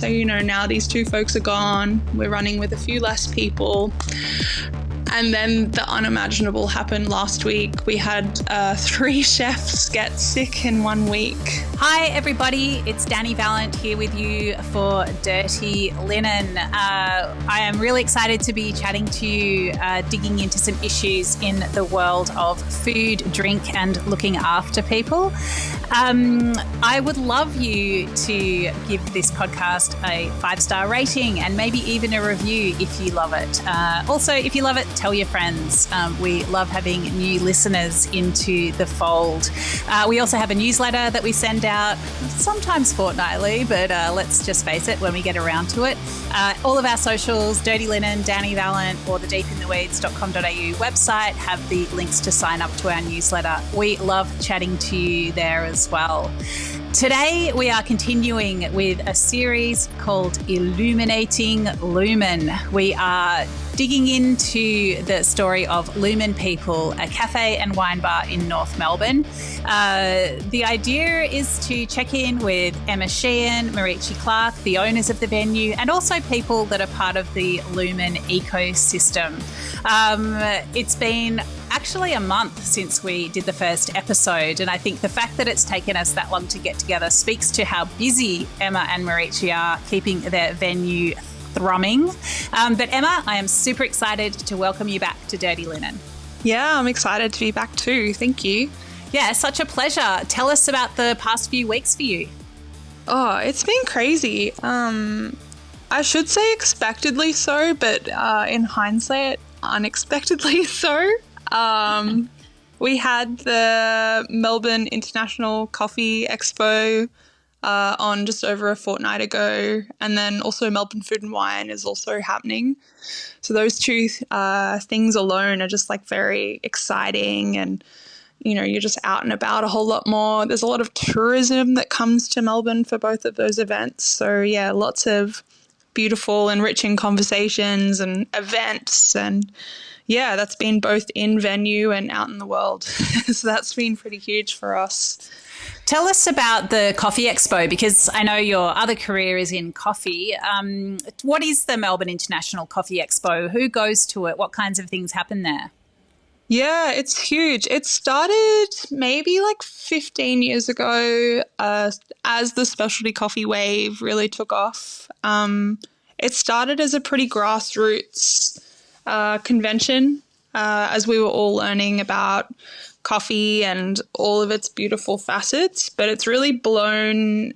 So, now these two folks are gone. We're running with a few less people. And then the unimaginable happened last week. We had 3 chefs get sick in 1 week. Hi, everybody. It's Dani Valent here with you for Dirty Linen. I am really excited to be chatting to you, digging into some issues in the world of food, drink, and looking after people. I would love you to give this podcast a 5-star rating and maybe even a review if you love it. Also, if you love it, tell your friends. We love having new listeners into the fold. We also have a newsletter that we send out sometimes fortnightly, but let's just face it, when we get around to it. All of our socials, Dirty Linen, Dani Valent, or the deepintheweeds.com.au website have the links to sign up to our newsletter. We love chatting to you there as well. Today, we are continuing with a series called Illuminating Lumen. We are digging into the story of Lumen People, a cafe and wine bar in North Melbourne. The idea is to check in with Emma Sheahan, Marichi Clark, the owners of the venue, and also people that are part of the Lumen ecosystem. It's been actually a month since we did the first episode, and I think the fact that it's taken us that long to get together speaks to how busy Emma and Marichi are keeping their venue thrumming. But Emma, I am super excited to welcome you back to Dirty Linen. Yeah, I'm excited to be back too. Thank you. Yeah, such a pleasure. Tell us about the past few weeks for you. Oh, it's been crazy. I should say expectedly so, but in hindsight, unexpectedly so. We had the Melbourne International Coffee Expo on just over a fortnight ago, and then also Melbourne Food and Wine is also happening. So those two things alone are just like very exciting, and you're just out and about a whole lot more. There's a lot of tourism that comes to Melbourne for both of those events. So yeah, lots of beautiful, enriching conversations and events, and yeah, that's been both in venue and out in the world. So that's been pretty huge for us. Tell us about the Coffee Expo, because I know your other career is in coffee. What is the Melbourne International Coffee Expo? Who goes to it? What kinds of things happen there? Yeah, it's huge. It started maybe like 15 years ago as the specialty coffee wave really took off. It started as a pretty grassroots convention as we were all learning about coffee and all of its beautiful facets, but it's really blown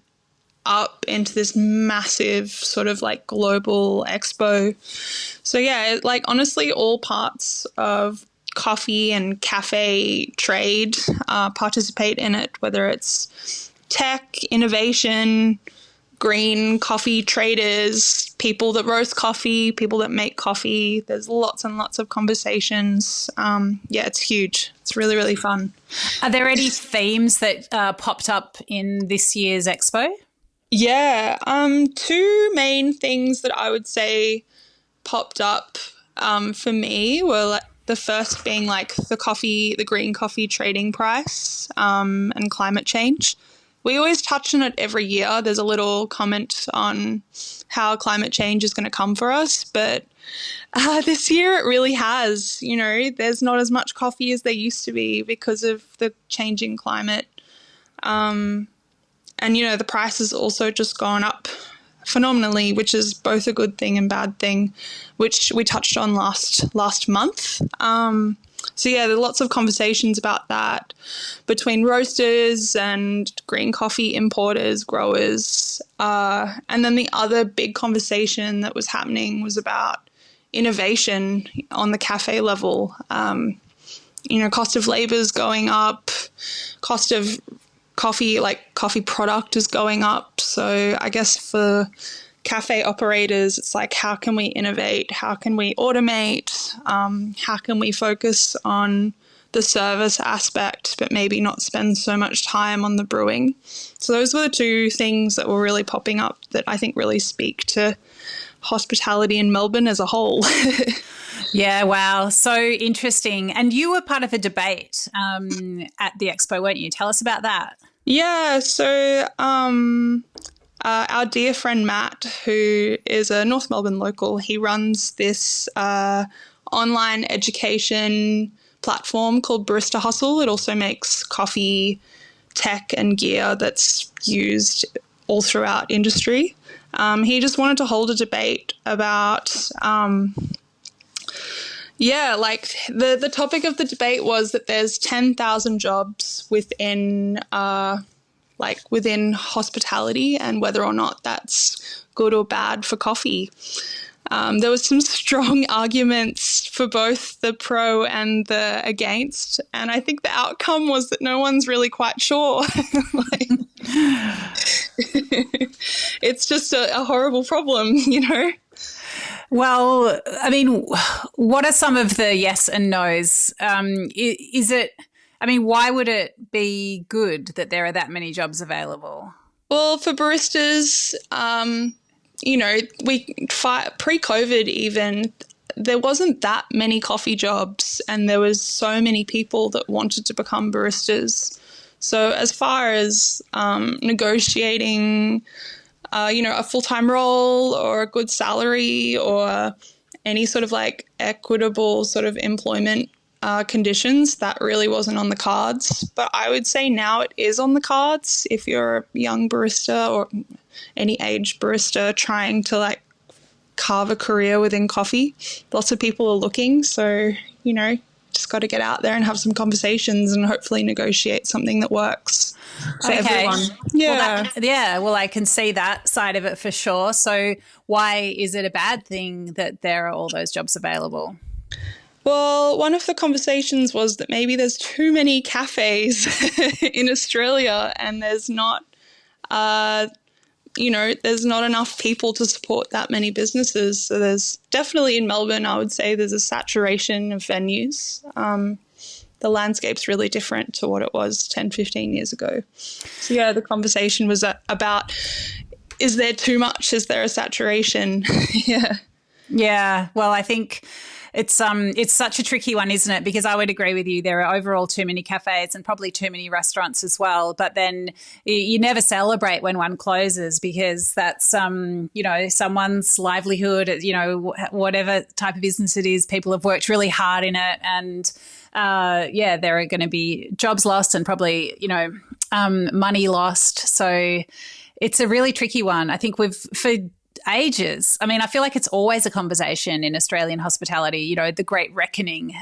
up into this massive sort of like global expo. So yeah, like honestly, all parts of coffee and cafe trade participate in it, whether it's tech, innovation, green coffee traders, people that roast coffee, people that make coffee. There's lots and lots of conversations. Yeah, it's huge. It's really, really fun. Are there any themes that popped up in this year's expo? Yeah, 2 main things that I would say popped up for me were like, the first being like the green coffee trading price and climate change. We always touch on it every year. There's a little comment on how climate change is going to come for us, but this year it really has. There's not as much coffee as there used to be because of the changing climate. And, the price has also just gone up phenomenally, which is both a good thing and bad thing, which we touched on last month. So yeah, there are lots of conversations about that between roasters and green coffee importers, growers. And then the other big conversation that was happening was about innovation on the cafe level. Cost of labor is going up, cost of coffee product is going up. So I guess for cafe operators, it's like, how can we innovate? How can we automate? How can we focus on the service aspect, but maybe not spend so much time on the brewing? So those were the 2 things that were really popping up that I think really speak to hospitality in Melbourne as a whole. Yeah, wow. So interesting. And you were part of a debate at the expo, weren't you? Tell us about that. Yeah, so our dear friend Matt, who is a North Melbourne local, he runs this online education platform called Barista Hustle. It also makes coffee tech and gear that's used all throughout industry. He just wanted to hold a debate about, the topic of the debate was that there's 10,000 jobs within within hospitality and whether or not that's good or bad for coffee. There was some strong arguments for both the pro and the against, and I think the outcome was that no one's really quite sure. It's just a horrible problem, you know? Well, I mean, what are some of the yes and no's? Why would it be good that there are that many jobs available? Well, for baristas, pre-COVID even, there wasn't that many coffee jobs and there was so many people that wanted to become baristas. So as far as negotiating, a full-time role or a good salary or any sort of like equitable sort of employment conditions, that really wasn't on the cards. But I would say now it is on the cards if you're a young barista or any age barista trying to like carve a career within coffee. Lots of people are looking, so, just got to get out there and have some conversations and hopefully negotiate something that works for everyone. Yeah. Well, I can see that side of it for sure. So why is it a bad thing that there are all those jobs available? Well, one of the conversations was that maybe there's too many cafes in Australia and there's not enough people to support that many businesses. So there's definitely in Melbourne, I would say there's a saturation of venues. The landscape's really different to what it was 10, 15 years ago. So yeah, the conversation was about, is there too much? Is there a saturation? Yeah. Yeah. Well, I think it's such a tricky one, isn't it? Because I would agree with you. There are overall too many cafes and probably too many restaurants as well. But then you never celebrate when one closes because that's, someone's livelihood, whatever type of business it is, people have worked really hard in it. And, there are going to be jobs lost and probably, money lost. So it's a really tricky one. I think for ages. I mean, I feel like it's always a conversation in Australian hospitality, the great reckoning.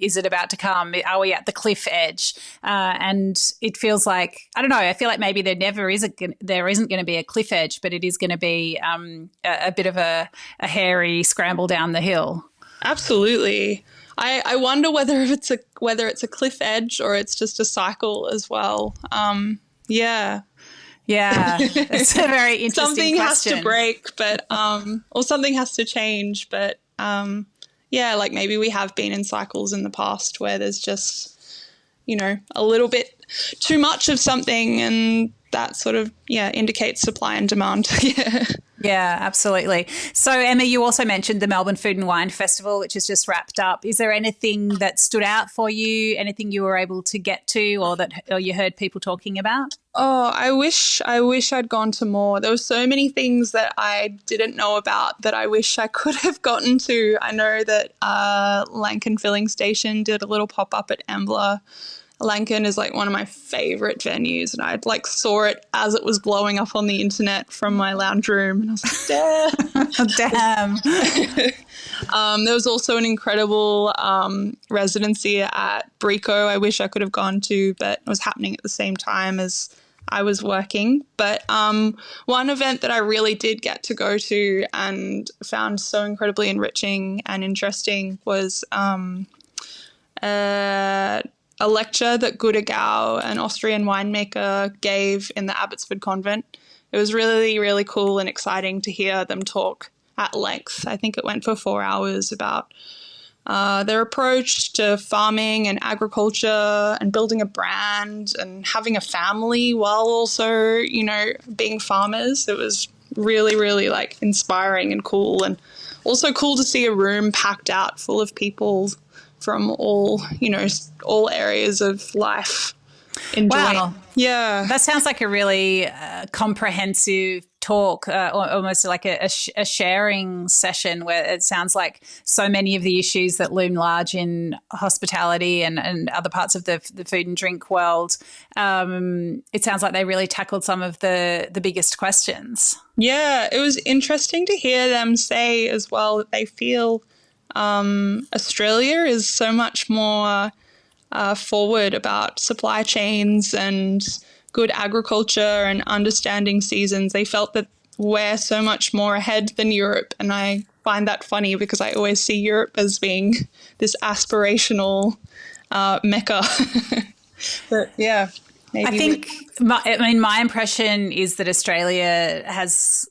Is it about to come? Are we at the cliff edge? And it feels like, I don't know, I feel like maybe there isn't going to be a cliff edge, but it is going to be a bit of a hairy scramble down the hill. Absolutely. I wonder whether it's a cliff edge or it's just a cycle as well. Yeah. Yeah, it's a very interesting something question. Has to break, but or something has to change. But like maybe we have been in cycles in the past where there's just, a little bit too much of something, and that sort of indicates supply and demand. Yeah. Yeah, absolutely. So, Emma, you also mentioned the Melbourne Food and Wine Festival, which has just wrapped up. Is there anything that stood out for you, anything you were able to get to or you heard people talking about? Oh, I wish I'd gone to more. There were so many things that I didn't know about that I wish I could have gotten to. I know that Lankan Filling Station did a little pop-up at Embla. Lankan is like one of my favourite venues, and I saw it as it was blowing up on the internet from my lounge room, and I was like, damn. There was also an incredible residency at Brico I wish I could have gone to, but it was happening at the same time as I was working. But one event that I really did get to go to and found so incredibly enriching and interesting was a lecture that Gudegau, an Austrian winemaker, gave in the Abbotsford Convent. It was really, really cool and exciting to hear them talk at length. I think it went for 4 hours about their approach to farming and agriculture and building a brand and having a family while also, being farmers. It was really, really inspiring and cool, and also cool to see a room packed out full of people from all areas of life. enjoying. Wow. Yeah. That sounds like a really comprehensive talk, almost like a sharing session where it sounds like so many of the issues that loom large in hospitality and other parts of the food and drink world. It sounds like they really tackled some of the biggest questions. Yeah, it was interesting to hear them say as well that they feel Australia is so much more forward about supply chains and good agriculture and understanding seasons. They felt that we're so much more ahead than Europe. And I find that funny because I always see Europe as being this aspirational mecca. But yeah, maybe. I think, my impression is that Australia has,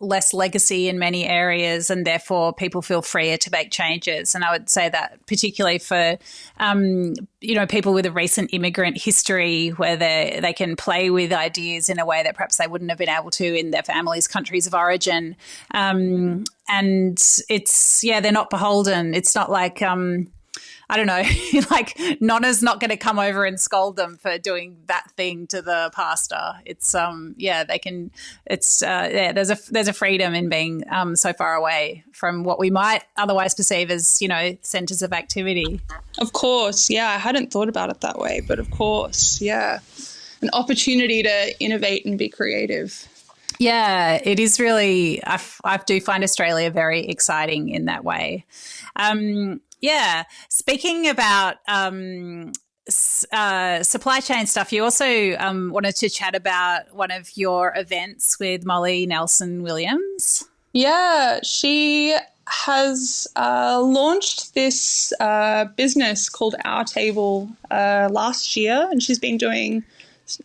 less legacy in many areas, and therefore people feel freer to make changes. And I would say that particularly for, people with a recent immigrant history where they can play with ideas in a way that perhaps they wouldn't have been able to in their families' countries of origin. And it's, they're not beholden. It's not like, I don't know, like Nonna's not going to come over and scold them for doing that thing to the pasta. It's they can. It's there's a freedom in being so far away from what we might otherwise perceive as centres of activity. Of course, yeah, I hadn't thought about it that way, but of course, yeah, an opportunity to innovate and be creative. Yeah, it is really. I do find Australia very exciting in that way. Yeah. Speaking about supply chain stuff, you also wanted to chat about one of your events with Molly Nelson Williams. Yeah, she has launched this business called Our Table last year, and she's been doing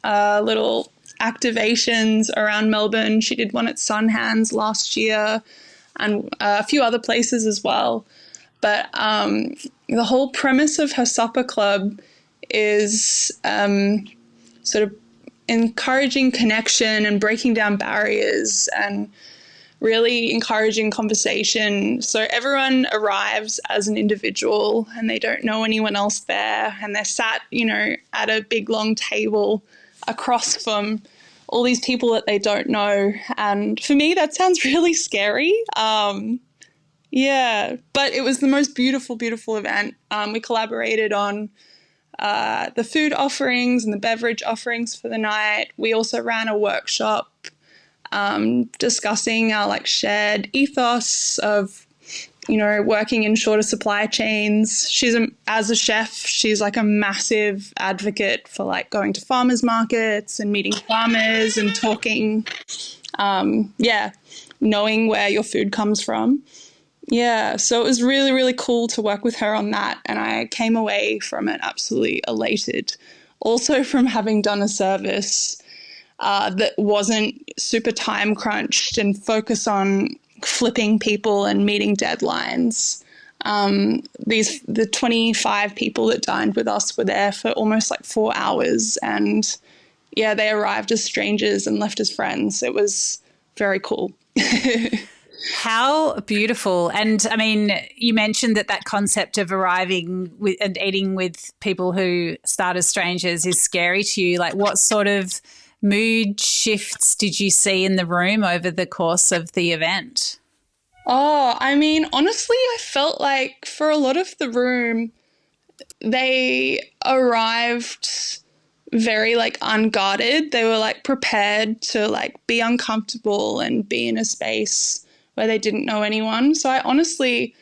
little activations around Melbourne. She did one at Sunhands last year and a few other places as well. But the whole premise of her supper club is sort of encouraging connection and breaking down barriers and really encouraging conversation. So everyone arrives as an individual and they don't know anyone else there, and they're sat, at a big long table across from all these people that they don't know. And for me, that sounds really scary. Yeah, but it was the most beautiful, beautiful event. We collaborated on the food offerings and the beverage offerings for the night. We also ran a workshop discussing our shared ethos of, working in shorter supply chains. As a chef, she's a massive advocate for going to farmers markets and meeting farmers and talking, knowing where your food comes from. Yeah, so it was really, really cool to work with her on that, and I came away from it absolutely elated. Also from having done a service that wasn't super time crunched and focused on flipping people and meeting deadlines. The 25 people that dined with us were there for almost 4 hours, and yeah, they arrived as strangers and left as friends. It was very cool. How beautiful. And I mean, you mentioned that concept of arriving with and eating with people who start as strangers is scary to you. What sort of mood shifts did you see in the room over the course of the event? Oh, I mean, honestly, I felt like for a lot of the room, they arrived very unguarded. They were prepared to be uncomfortable and be in a space where they didn't know anyone. So I honestly,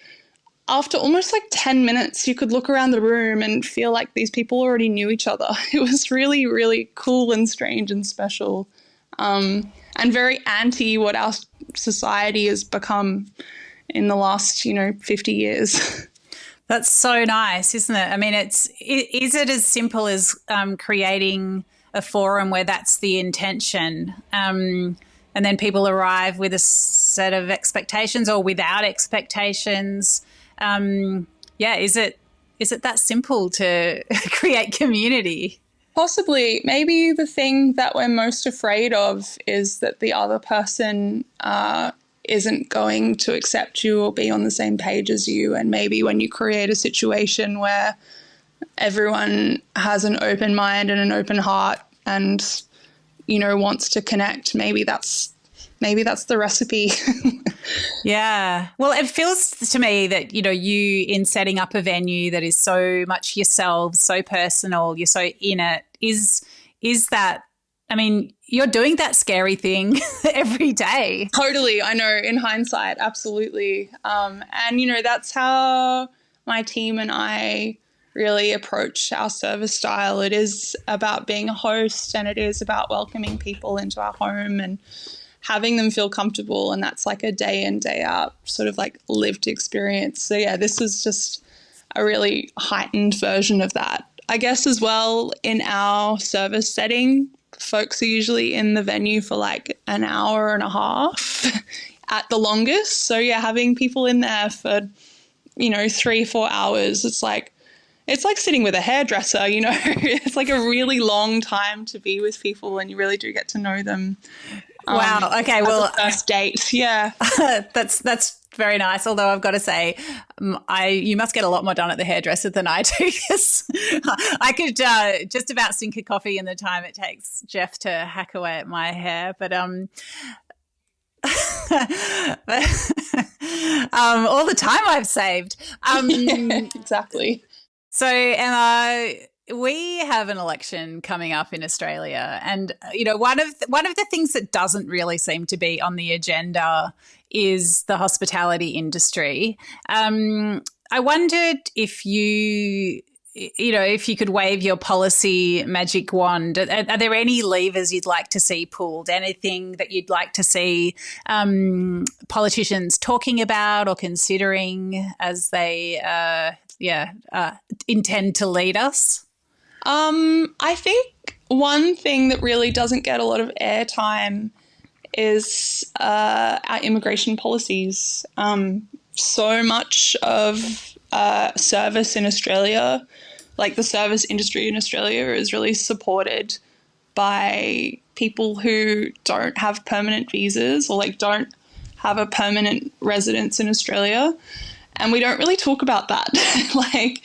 after almost 10 minutes, you could look around the room and feel like these people already knew each other. It was really, really cool and strange and special, and very anti what our society has become in the last, 50 years. That's so nice, isn't it? I mean, is it as simple as creating a forum where that's the intention? And then people arrive with a set of expectations or without expectations. Is it that simple to create community? Possibly. Maybe the thing that we're most afraid of is that the other person isn't going to accept you or be on the same page as you. And maybe when you create a situation where everyone has an open mind and an open heart and, wants to connect. Maybe that's the recipe. Yeah. Well, it feels to me that, you in setting up a venue that is so much yourself, so personal, you're so in it, is that, I mean, you're doing that scary thing every day. Totally. I know, in hindsight, absolutely. And, that's how my team and I really approach our service style. It is about being a host, and it is about welcoming people into our home and having them feel comfortable. And that's like a day in, day out sort of like lived experience. So yeah, this was just a really heightened version of that. I guess as well, in our service setting, folks are usually in the venue for like an hour and a half at the longest. So yeah, having people in there for, 3-4 hours, it's like sitting with a hairdresser, it's like a really long time to be with people, and you really do get to know them. Wow. Okay. Well, first date. Yeah. that's very nice. Although I've got to say, you must get a lot more done at the hairdresser than I do. Because I could just about sink a coffee in the time it takes Jeff to hack away at my hair. But all the time I've saved. Yeah, exactly. So, Emma, we have an election coming up in Australia, and one of the things that doesn't really seem to be on the agenda is the hospitality industry. I wondered if if you could wave your policy magic wand, are there any levers you'd like to see pulled? Anything that you'd like to see politicians talking about or considering as they intend to lead us? I think one thing that really doesn't get a lot of airtime is our immigration policies. So much of service in Australia, like the service industry in Australia, is really supported by people who don't have permanent visas or like don't have a permanent residence in Australia. And we don't really talk about that. Like,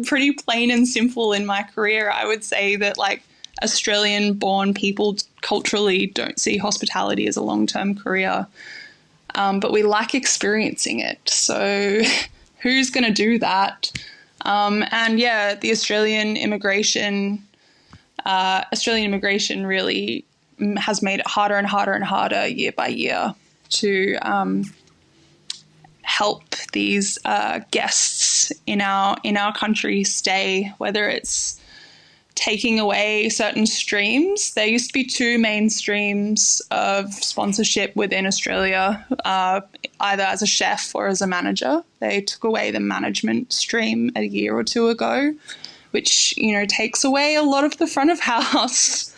pretty plain and simple in my career, I would say that like Australian-born people culturally don't see hospitality as a long-term career, but we like experiencing it. So who's going to do that? And yeah, the Australian immigration really has made it harder and harder and harder year by year to help these guests in our country stay, whether it's taking away certain streams. There used to be two main streams of sponsorship within Australia, either as a chef or as a manager. They took away the management stream a year or two ago, which, takes away a lot of the front of house.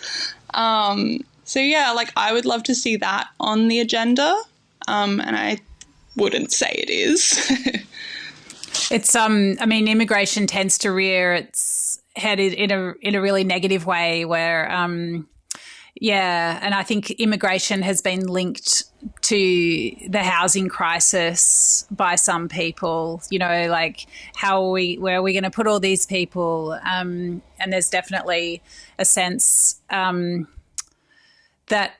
So yeah, like I would love to see that on the agenda. And I wouldn't say it is. It's I mean, immigration tends to rear its head in a really negative way where and I think immigration has been linked to the housing crisis by some people, like where are we going to put all these people, and there's definitely a sense that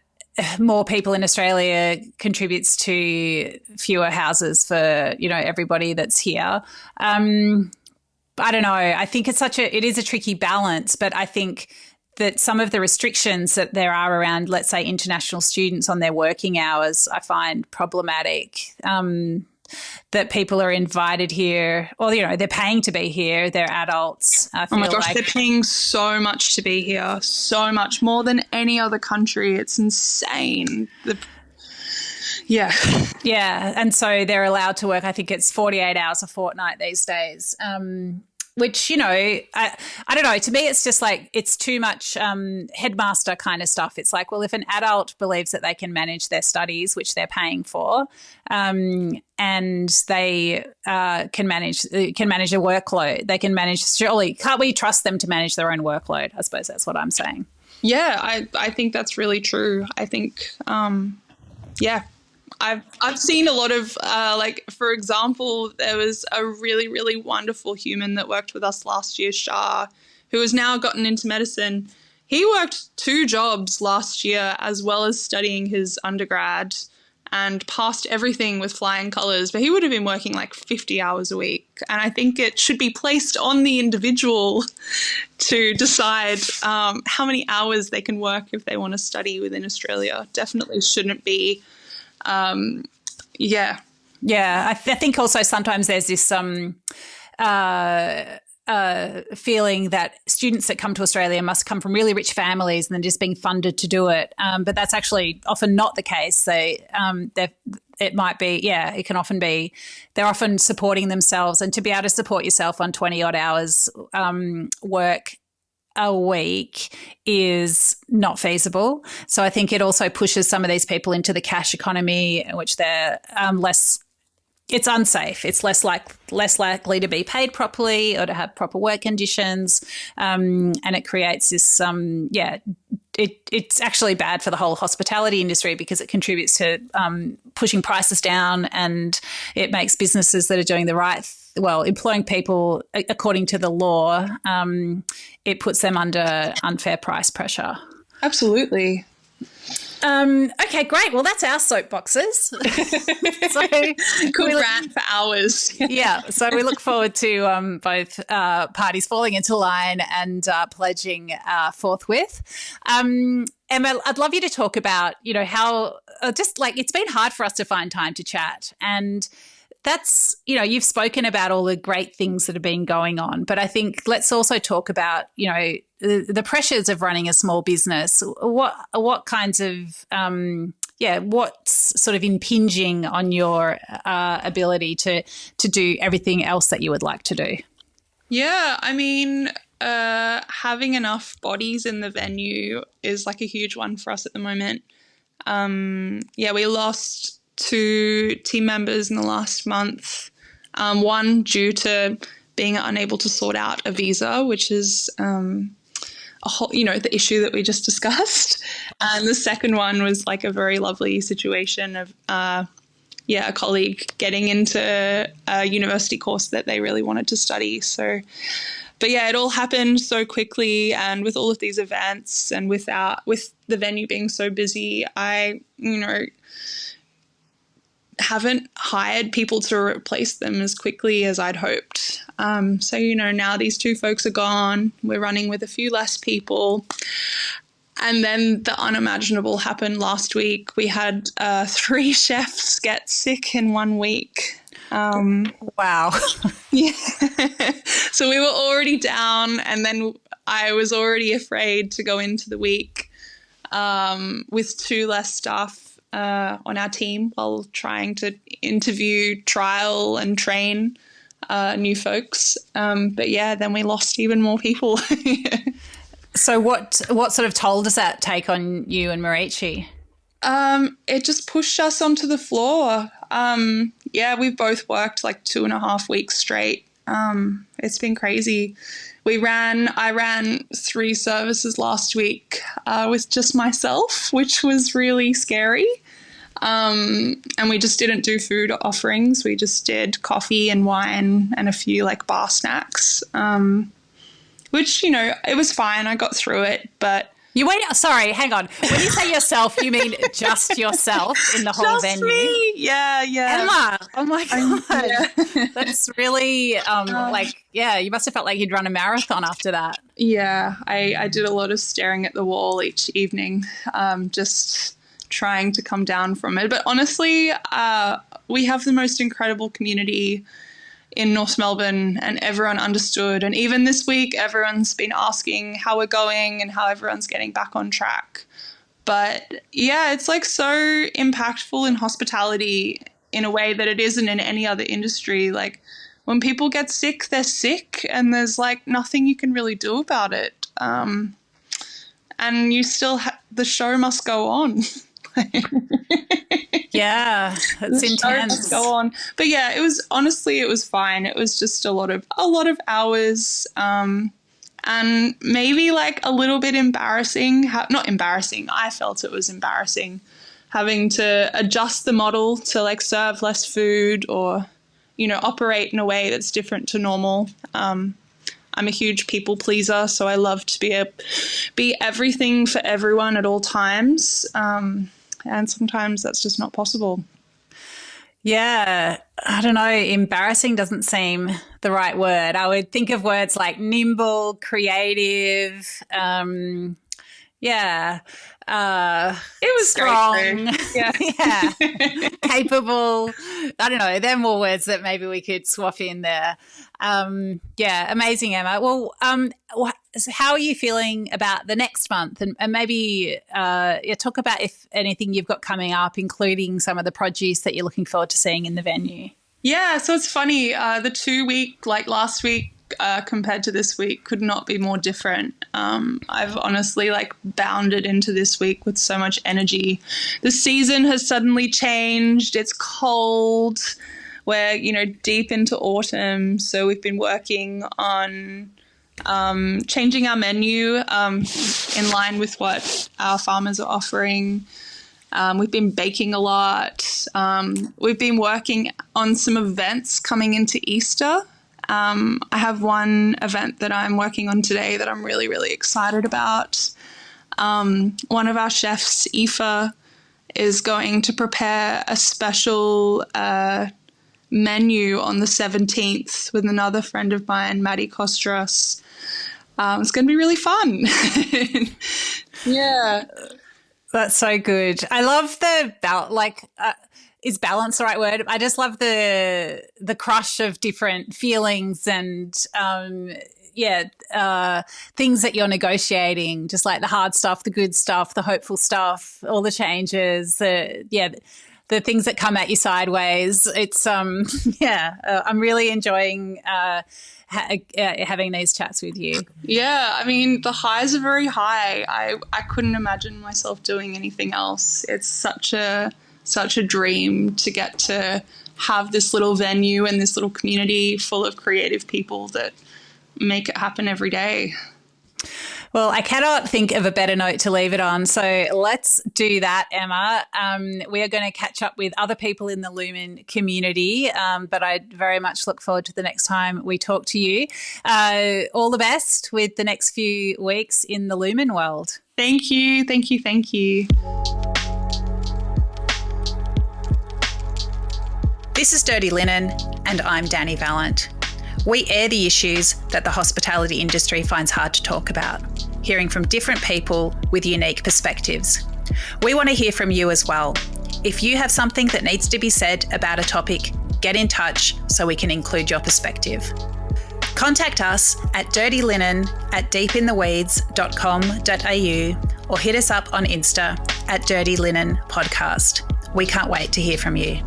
more people in Australia contributes to fewer houses for, everybody that's here. I don't know. I think it is a tricky balance, but I think that some of the restrictions that there are around, let's say, international students on their working hours, I find problematic. That people are invited here, or they're paying to be here. They're adults. I feel oh my gosh, they're paying so much to be here, so much more than any other country. It's insane. Yeah, and so they're allowed to work. I think it's 48 hours a fortnight these days. Which, I don't know, to me it's just like it's too much headmaster kind of stuff. It's like, well, if an adult believes that they can manage their studies, which they're paying for, and they can manage a workload, they can manage, surely can't we trust them to manage their own workload? I suppose that's what I'm saying. Yeah, I think that's really true. I think, I've seen a lot of like, for example, there was a really, really wonderful human that worked with us last year, Shah, who has now gotten into medicine. He worked 2 jobs last year as well as studying his undergrad and passed everything with flying colours, but he would have been working like 50 hours a week. And I think it should be placed on the individual to decide how many hours they can work if they want to study within Australia. Definitely shouldn't be. Yeah. Yeah, I think also sometimes there's this feeling that students that come to Australia must come from really rich families and then just being funded to do it. But that's actually often not the case. So it might be, it can often be, they're often supporting themselves, and to be able to support yourself on 20 odd hours work a week is not feasible. So I think it also pushes some of these people into the cash economy, which they're less. It's unsafe. It's less likely to be paid properly or to have proper work conditions, and it creates this. It's actually bad for the whole hospitality industry because it contributes to pushing prices down, and it makes businesses that are doing the right. Employing people according to the law, it puts them under unfair price pressure. Absolutely. Okay, great. Well, that's our soapboxes. So could rant for hours. Yeah. So we look forward to both parties falling into line and pledging forthwith. Emma, I'd love you to talk about, how it's been hard for us to find time to chat, and that's, you've spoken about all the great things that have been going on, but I think let's also talk about, the pressures of running a small business. What kinds of, what's sort of impinging on your ability to do everything else that you would like to do? Yeah, I mean, having enough bodies in the venue is like a huge one for us at the moment. We lost 2 team members in the last month, one due to being unable to sort out a visa, which is a whole, the issue that we just discussed. And the second one was like a very lovely situation of, a colleague getting into a university course that they really wanted to study. So, but yeah, it all happened so quickly, and with all of these events and with the venue being so busy, I, haven't hired people to replace them as quickly as I'd hoped. So, now these 2 folks are gone. We're running with a few less people. And then the unimaginable happened last week. We had 3 chefs get sick in 1 week. Wow. Yeah. So we were already down, and then I was already afraid to go into the week with 2 less staff on our team while trying to interview, trial and train new folks. But yeah, then we lost even more people. So what sort of toll does that take on you and Marici? It just pushed us onto the floor. We've both worked like 2.5 weeks straight. It's been crazy. I ran 3 services last week with just myself, which was really scary. And we just didn't do food offerings. We just did coffee and wine and a few like bar snacks, which, it was fine. I got through it, but... Sorry, hang on. When you say yourself, you mean just yourself in the whole just venue? Me. Yeah. Emma, oh my God. Yeah. That's really, you must have felt like you'd run a marathon after that. Yeah, I did a lot of staring at the wall each evening, just trying to come down from it. But honestly, we have the most incredible community in North Melbourne, and everyone understood. And even this week, everyone's been asking how we're going and how everyone's getting back on track. But yeah, it's like so impactful in hospitality in a way that it isn't in any other industry. Like when people get sick, they're sick, and there's like nothing you can really do about it. And you still the show must go on. Yeah, it's intense. Go on. But yeah, it was fine. It was just a lot of hours, and maybe like a little bit embarrassing. Not embarrassing. I felt it was embarrassing having to adjust the model to like serve less food or, you know, operate in a way that's different to normal. I'm a huge people pleaser, so I love to be everything for everyone at all times. And sometimes that's just not possible. Yeah, I don't know. Embarrassing doesn't seem the right word. I would think of words like nimble, creative. Yeah. It was strong. Great, yeah. Yeah. Capable. I don't know. They're more words that maybe we could swap in there. Yeah. Amazing, Emma. Well, so how are you feeling about the next month? And maybe talk about if anything you've got coming up, including some of the produce that you're looking forward to seeing in the venue. Yeah, so it's funny. The 2 week, like last week compared to this week, could not be more different. I've honestly like bounded into this week with so much energy. The season has suddenly changed. It's cold. We're, you know, deep into autumn. So we've been working on changing our menu in line with what our farmers are offering. We've been baking a lot. We've been working on some events coming into Easter. I have one event that I'm working on today that I'm really, really excited about. One of our chefs, Aoife, is going to prepare a special menu on the 17th with another friend of mine, Maddie Kostras. It's going to be really fun. Yeah. That's so good. I love the is balance the right word? I just love the crush of different feelings and things that you're negotiating, just like the hard stuff, the good stuff, the hopeful stuff, all the changes, the things that come at you sideways. It's I'm really enjoying having these chats with you. Yeah, I mean, the highs are very high. I couldn't imagine myself doing anything else. It's such a dream to get to have this little venue and this little community full of creative people that make it happen every day. Well, I cannot think of a better note to leave it on. So let's do that, Emma. We are going to catch up with other people in the Lumen community, but I very much look forward to the next time we talk to you. All the best with the next few weeks in the Lumen world. Thank you. Thank you. Thank you. This is Dirty Linen, and I'm Dani Valent. We air the issues that the hospitality industry finds hard to talk about, hearing from different people with unique perspectives. We want to hear from you as well. If you have something that needs to be said about a topic, get in touch so we can include your perspective. Contact us at dirtylinen@deepintheweeds.com.au or hit us up on Insta at Dirty Linen Podcast. We can't wait to hear from you.